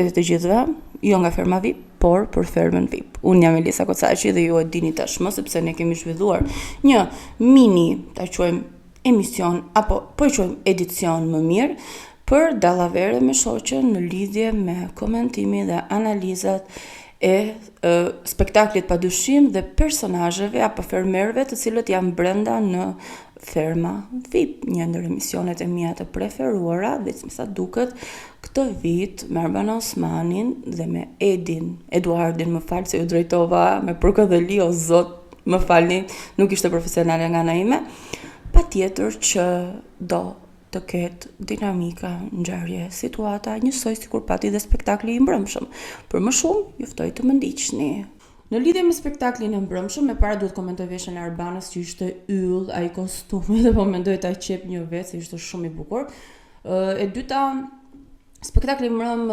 të gjithëve, jo nga ferma VIP, por për fermën VIP. Unë jam Elisa Kocaqi dhe ju e dini tashmë sepse ne kemi zhvilluar një mini, ta quajmë emision, apo po e quajmë edicion më mirë, për dallavere me shoqen në lidhje me komentimin dhe analizat e spektaklit padyshim dhe personazheve apo fermerëve të cilët janë brenda në ferma VIP, një ndër emisionet e mia të preferuara dhe me sa duket këtë vit me Arban Osmanin dhe me Eduardin, më fal se ju drejtova me përkëdheli, o zot, më falni, nuk ishte profesionale nga ana ime. Patjetër që do të ketë dinamika, ngjarje, situata njësoj sikur pati dhe spektakli i mbrëmshëm. Për më shumë, ju ftoj të më ndiqni. Në lidhje me spektaklin e mbrëmshëm, me para duhet komentoj veshjen e Arbanës që ishte yll, ai kostumi dhe po mendoj ta qep një vetë se ishte shumë i bukur. E dyta, spektakli mbrëm